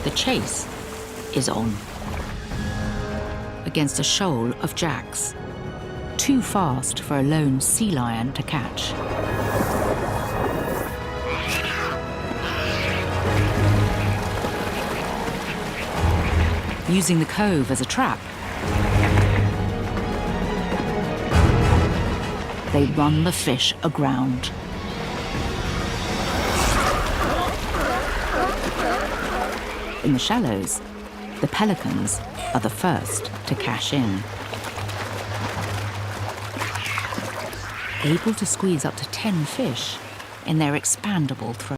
The chase is on. Against a shoal of jacks, too fast for a lone sea lion to catch. Using the cove as a trap, they run the fish aground. In the shallows, the pelicans are the first to cash in. Able to squeeze up to 10 fish in their expandable throat.